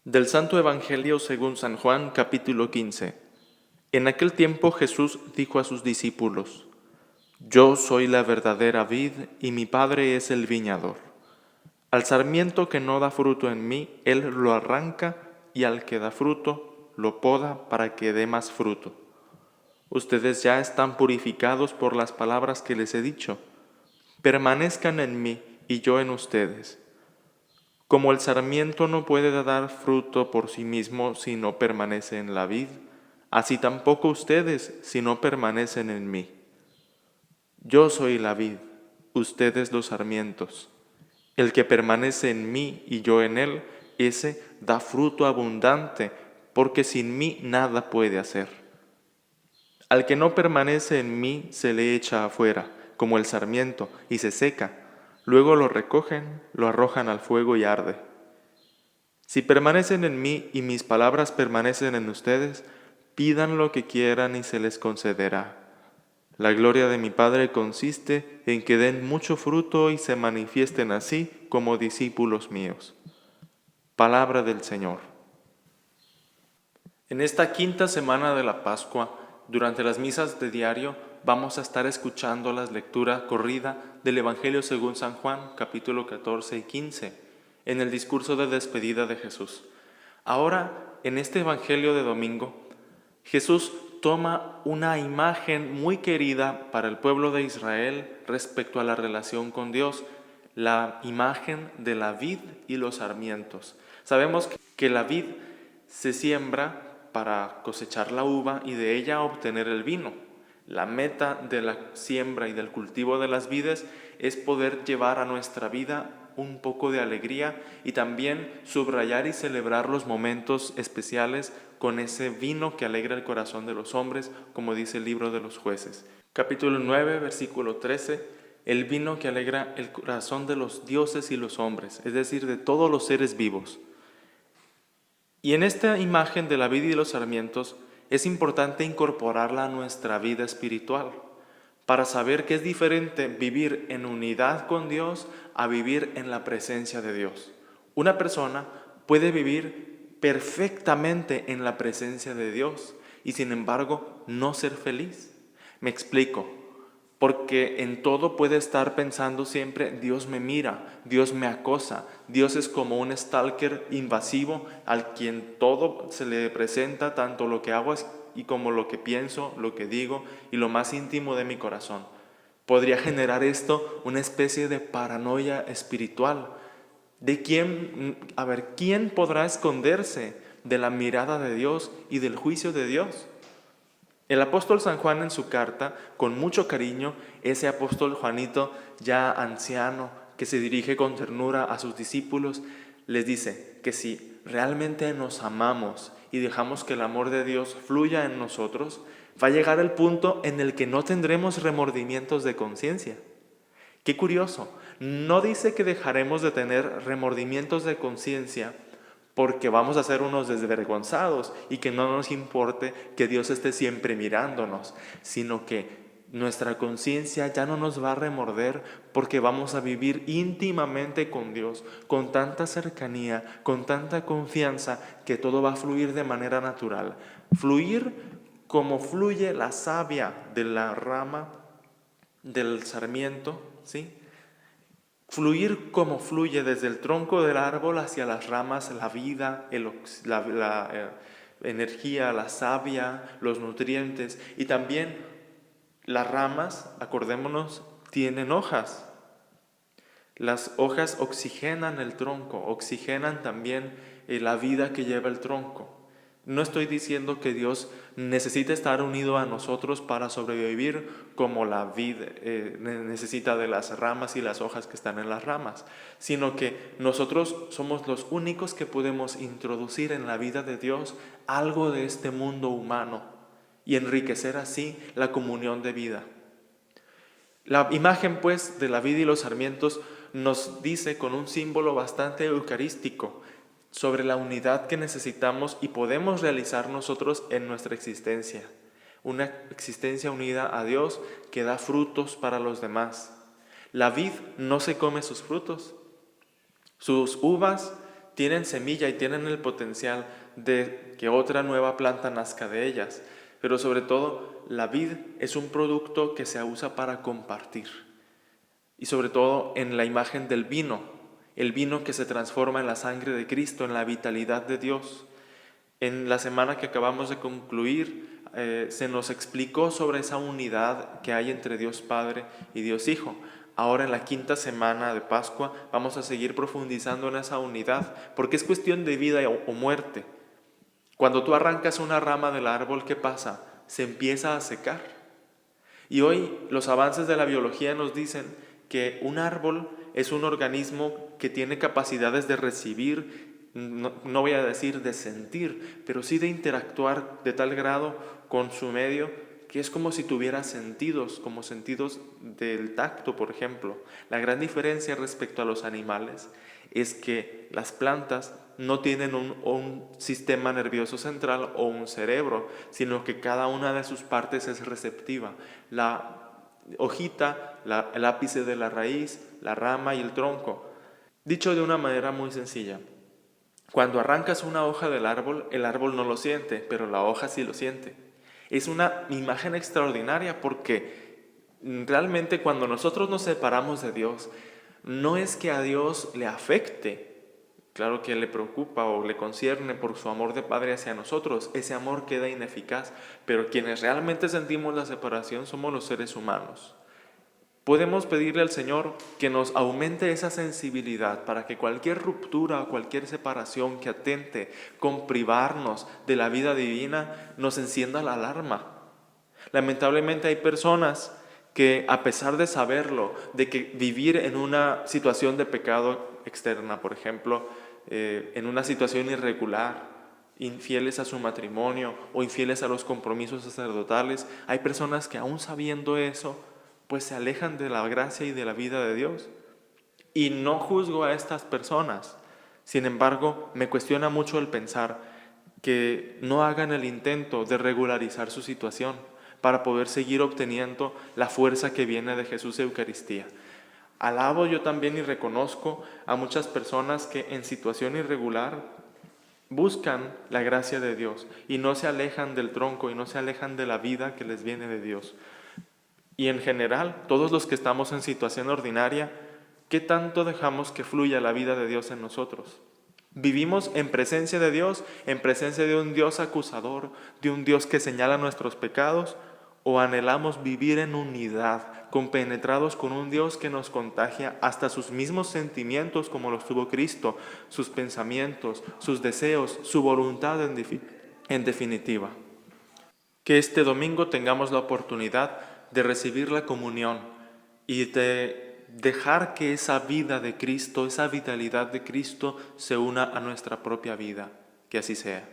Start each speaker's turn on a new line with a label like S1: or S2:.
S1: Del Santo Evangelio según San Juan, capítulo 15. En aquel tiempo Jesús dijo a sus discípulos: Yo soy la verdadera vid y mi Padre es el viñador. Al sarmiento que no da fruto en mí, Él lo arranca, y al que da fruto, lo poda para que dé más fruto. Ustedes ya están purificados por las palabras que les he dicho. Permanezcan en mí y yo en ustedes. Como el sarmiento no puede dar fruto por sí mismo si no permanece en la vid, así tampoco ustedes si no permanecen en mí. Yo soy la vid, ustedes los sarmientos. El que permanece en mí y yo en él, ese da fruto abundante, porque sin mí nada puede hacer. Al que no permanece en mí se le echa afuera, como el sarmiento, y se seca. Luego lo recogen, lo arrojan al fuego y arde. Si permanecen en mí y mis palabras permanecen en ustedes, pidan lo que quieran y se les concederá. La gloria de mi Padre consiste en que den mucho fruto y se manifiesten así como discípulos míos. Palabra del Señor. En esta quinta semana de la Pascua, durante las misas de diario, vamos a estar escuchando la lectura corrida del Evangelio según San Juan, capítulo 14 y 15, en el discurso de despedida de Jesús. Ahora, en este Evangelio de domingo, Jesús toma una imagen muy querida para el pueblo de Israel respecto a la relación con Dios, la imagen de la vid y los sarmientos. Sabemos que la vid se siembra para cosechar la uva y de ella obtener el vino. La meta de la siembra y del cultivo de las vides es poder llevar a nuestra vida un poco de alegría y también subrayar y celebrar los momentos especiales con ese vino que alegra el corazón de los hombres, como dice el libro de los Jueces. Capítulo 9, versículo 13, el vino que alegra el corazón de los dioses y los hombres, es decir, de todos los seres vivos. Y en esta imagen de la vid y los sarmientos es importante incorporarla a nuestra vida espiritual para saber que es diferente vivir en unidad con Dios a vivir en la presencia de Dios. Una persona puede vivir perfectamente en la presencia de Dios y sin embargo no ser feliz. Me explico. Porque en todo puede estar pensando siempre, Dios me mira, Dios me acosa, Dios es como un stalker invasivo al quien todo se le presenta, tanto lo que hago y como lo que pienso, lo que digo y lo más íntimo de mi corazón. Podría generar esto una especie de paranoia espiritual. ¿Quién podrá esconderse de la mirada de Dios y del juicio de Dios? El apóstol San Juan en su carta, con mucho cariño, ese apóstol Juanito ya anciano, que se dirige con ternura a sus discípulos, les dice que si realmente nos amamos y dejamos que el amor de Dios fluya en nosotros, va a llegar el punto en el que no tendremos remordimientos de conciencia. Qué curioso, no dice que dejaremos de tener remordimientos de conciencia porque vamos a ser unos desvergonzados y que no nos importe que Dios esté siempre mirándonos, sino que nuestra conciencia ya no nos va a remorder porque vamos a vivir íntimamente con Dios, con tanta cercanía, con tanta confianza, que todo va a fluir de manera natural. Fluir como fluye la savia de la rama del sarmiento, ¿sí? Fluir como fluye desde el tronco del árbol hacia las ramas, la vida, la energía, la savia, los nutrientes. Y también las ramas, acordémonos, tienen hojas. Las hojas oxigenan el tronco, oxigenan también la vida que lleva el tronco. No estoy diciendo que Dios necesite estar unido a nosotros para sobrevivir como la vid necesita de las ramas y las hojas que están en las ramas, sino que nosotros somos los únicos que podemos introducir en la vida de Dios algo de este mundo humano y enriquecer así la comunión de vida. La imagen, pues, de la vid y los sarmientos nos dice con un símbolo bastante eucarístico sobre la unidad que necesitamos y podemos realizar nosotros en nuestra existencia. Una existencia unida a Dios que da frutos para los demás. La vid no se come sus frutos. Sus uvas tienen semilla y tienen el potencial de que otra nueva planta nazca de ellas. Pero sobre todo, la vid es un producto que se usa para compartir. Y sobre todo en la imagen del vino, el vino que se transforma en la sangre de Cristo, en la vitalidad de Dios. En la semana que acabamos de concluir, se nos explicó sobre esa unidad que hay entre Dios Padre y Dios Hijo. Ahora en la quinta semana de Pascua vamos a seguir profundizando en esa unidad, porque es cuestión de vida o muerte. Cuando tú arrancas una rama del árbol, ¿qué pasa? Se empieza a secar. Y hoy los avances de la biología nos dicen que un árbol es un organismo que tiene capacidades de recibir, no voy a decir de sentir, pero sí de interactuar de tal grado con su medio que es como si tuviera sentidos, como sentidos del tacto, por ejemplo. La gran diferencia respecto a los animales es que las plantas no tienen un sistema nervioso central o un cerebro, sino que cada una de sus partes es receptiva. La hojita, el ápice de la raíz, la rama y el tronco. Dicho de una manera muy sencilla, cuando arrancas una hoja del árbol, el árbol no lo siente, pero la hoja sí lo siente. Es una imagen extraordinaria porque realmente cuando nosotros nos separamos de Dios, no es que a Dios le afecte, claro que le preocupa o le concierne por su amor de Padre hacia nosotros, ese amor queda ineficaz, pero quienes realmente sentimos la separación somos los seres humanos. Podemos pedirle al Señor que nos aumente esa sensibilidad para que cualquier ruptura o cualquier separación que atente con privarnos de la vida divina nos encienda la alarma. Lamentablemente hay personas que a pesar de saberlo, de que vivir en una situación de pecado externa, por ejemplo, en una situación irregular, infieles a su matrimonio o infieles a los compromisos sacerdotales, hay personas que aún sabiendo eso, pues se alejan de la gracia y de la vida de Dios. Y no juzgo a estas personas. Sin embargo, me cuestiona mucho el pensar que no hagan el intento de regularizar su situación para poder seguir obteniendo la fuerza que viene de Jesús Eucaristía. Alabo yo también y reconozco a muchas personas que en situación irregular buscan la gracia de Dios y no se alejan del tronco y no se alejan de la vida que les viene de Dios. Y en general, todos los que estamos en situación ordinaria, ¿qué tanto dejamos que fluya la vida de Dios en nosotros? ¿Vivimos en presencia de Dios, en presencia de un Dios acusador, de un Dios que señala nuestros pecados? ¿O anhelamos vivir en unidad, compenetrados con un Dios que nos contagia hasta sus mismos sentimientos como los tuvo Cristo, sus pensamientos, sus deseos, su voluntad en definitiva? Que este domingo tengamos la oportunidad de recibir la comunión y de dejar que esa vida de Cristo, esa vitalidad de Cristo se una a nuestra propia vida. Que así sea.